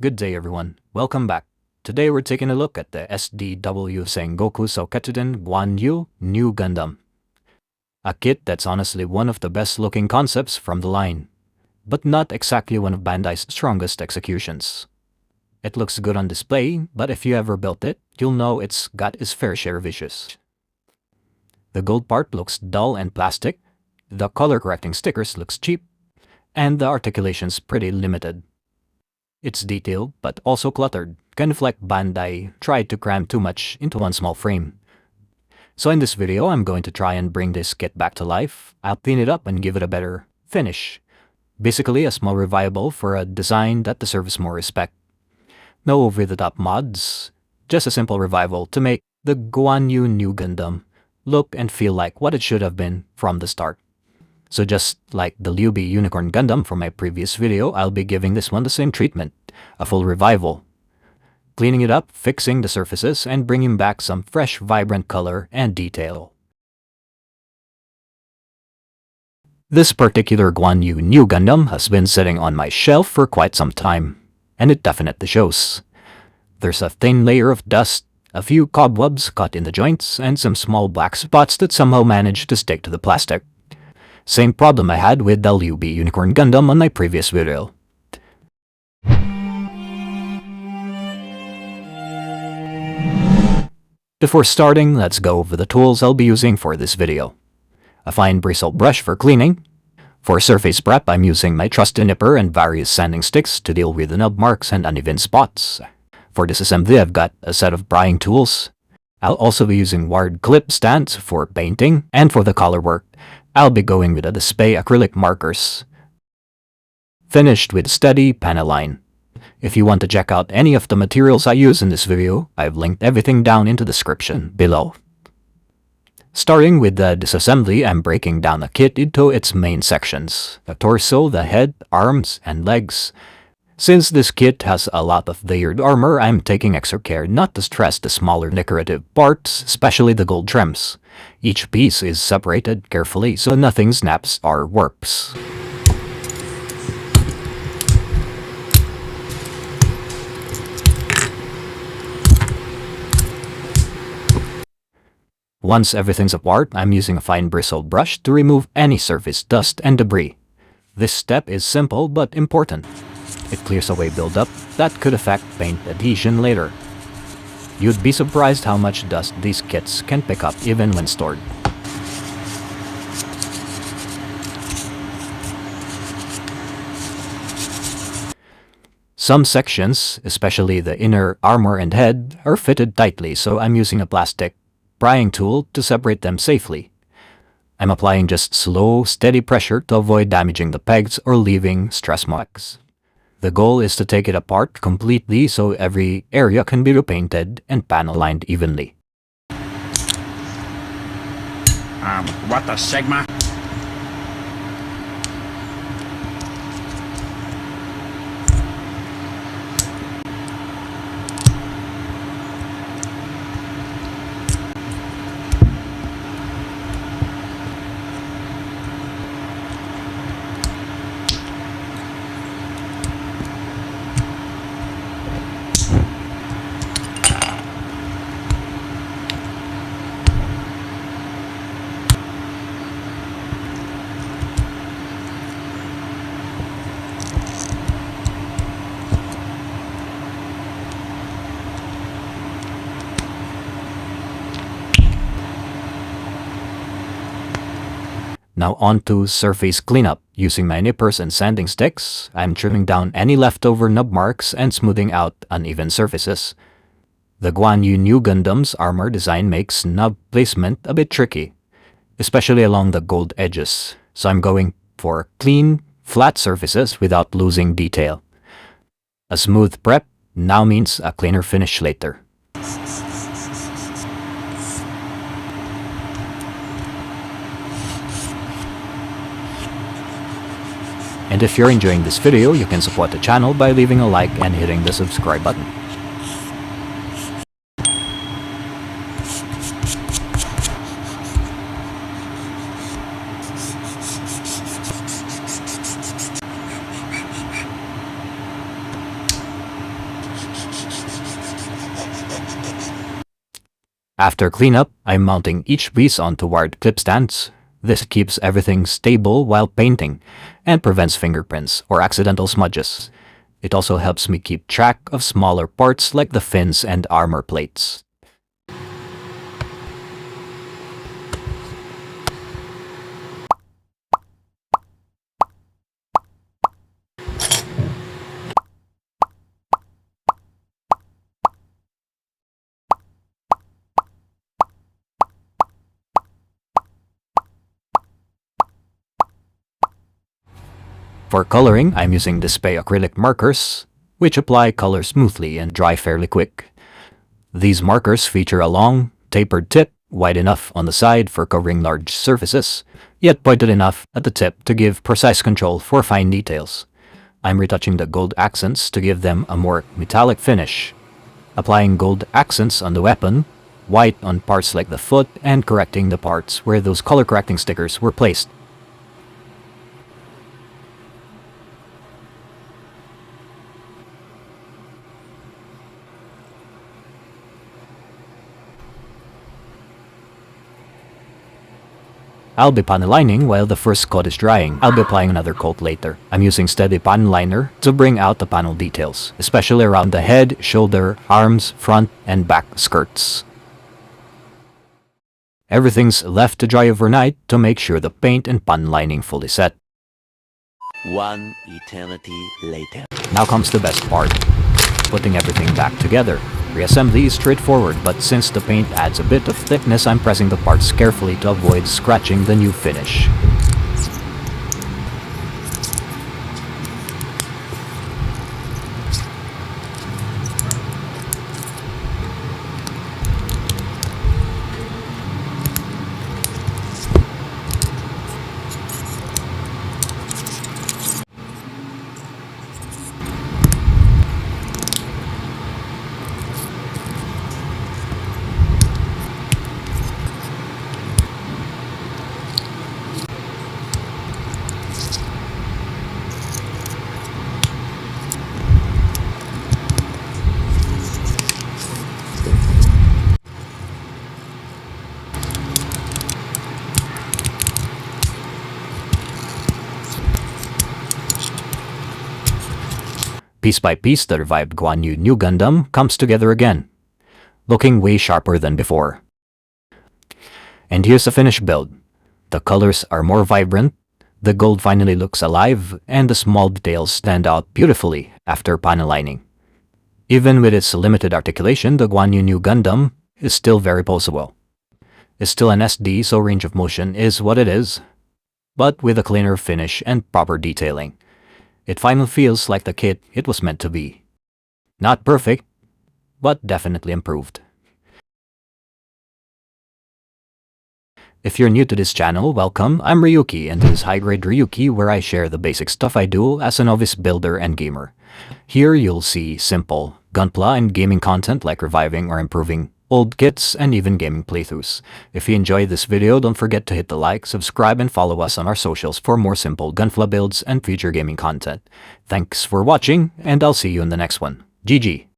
Good day everyone, welcome back. Today we're taking a look at the SDW Sengoku Souketsuden GUAN New Gundam. A kit that's honestly one of the best looking concepts from the line, but not exactly one of Bandai's strongest executions. It looks good on display, but if you ever built it, you'll know it's got its fair share of issues. The gold part looks dull and plastic, the color correcting stickers looks cheap, and the articulation's pretty limited. It's detailed, but also cluttered, kind of like Bandai tried to cram too much into one small frame. So in this video, I'm going to try and bring this kit back to life. I'll clean it up and give it a better finish. Basically a small revival for a design that deserves more respect. No over-the-top mods, just a simple revival to make the GUAN New Gundam look and feel like what it should have been from the start. So just like the Liu Bei Unicorn Gundam from my previous video, I'll be giving this one the same treatment, a full revival. Cleaning it up, fixing the surfaces, and bringing back some fresh, vibrant color and detail. This particular GUAN New Gundam has been sitting on my shelf for quite some time, and it definitely shows. There's a thin layer of dust, a few cobwebs caught in the joints, and some small black spots that somehow managed to stick to the plastic. Same problem I had with the Liu Bei Unicorn Gundam on my previous video. Before starting, let's go over the tools I'll be using for this video. A fine bristle brush for cleaning. For surface prep, I'm using my trusty nipper and various sanding sticks to deal with the nub marks and uneven spots. For disassembly, I've got a set of prying tools. I'll also be using wired clip stands for painting, and for the color work, I'll be going with a display acrylic markers. Finished with steady panel line. If you want to check out any of the materials I use in this video, I've linked everything down in the description below. Starting with the disassembly, I'm breaking down the kit into its main sections: the torso, the head, arms, and legs. Since this kit has a lot of layered armor, I'm taking extra care not to stress the smaller decorative parts, especially the gold trims. Each piece is separated carefully so nothing snaps or warps. Once everything's apart, I'm using a fine bristle brush to remove any surface dust and debris. This step is simple but important. It clears away buildup that could affect paint adhesion later. You'd be surprised how much dust these kits can pick up even when stored. Some sections, especially the inner armor and head, are fitted tightly, so I'm using a plastic prying tool to separate them safely. I'm applying just slow, steady pressure to avoid damaging the pegs or leaving stress marks. The goal is to take it apart completely so every area can be repainted and panel lined evenly. What the Sigma? Now on to surface cleanup. Using my nippers and sanding sticks, I'm trimming down any leftover nub marks and smoothing out uneven surfaces. The GUAN New Gundam's armor design makes nub placement a bit tricky, especially along the gold edges, so I'm going for clean, flat surfaces without losing detail. A smooth prep now means a cleaner finish later. And if you're enjoying this video, you can support the channel by leaving a like and hitting the subscribe button. After cleanup, I'm mounting each piece onto wired clip stands. This keeps everything stable while painting and prevents fingerprints or accidental smudges. It also helps me keep track of smaller parts like the fins and armor plates. For coloring, I'm using display acrylic markers, which apply color smoothly and dry fairly quick. These markers feature a long, tapered tip, wide enough on the side for covering large surfaces, yet pointed enough at the tip to give precise control for fine details. I'm retouching the gold accents to give them a more metallic finish, applying gold accents on the weapon, white on parts like the foot, and correcting the parts where those color correcting stickers were placed. I'll be panel lining while the first coat is drying. I'll be applying another coat later. I'm using steady panel liner to bring out the panel details, especially around the head, shoulder, arms, front, and back skirts. Everything's left to dry overnight to make sure the paint and panel lining fully set. One eternity later. Now comes the best part, putting everything back together. Reassembly is straightforward, but since the paint adds a bit of thickness, I'm pressing the parts carefully to avoid scratching the new finish. Piece by piece, the revived GUAN New Gundam comes together again, looking way sharper than before. And here's the finished build. The colors are more vibrant, the gold finally looks alive, and the small details stand out beautifully after panel lining. Even with its limited articulation, the GUAN New Gundam is still very poseable. It's still an SD, so range of motion is what it is, but with a cleaner finish and proper detailing. It finally feels like the kit it was meant to be. Not perfect, but definitely improved. If you're new to this channel, welcome. I'm Ryuki, and this is HighGrade Rouki, where I share the basic stuff I do as a novice builder and gamer. Here you'll see simple Gunpla and gaming content like reviving or improving old kits and even gaming playthroughs. If you enjoyed this video, don't forget to hit the like, subscribe, and follow us on our socials for more simple Gunpla builds and future gaming content. Thanks for watching, and I'll see you in the next one. GG.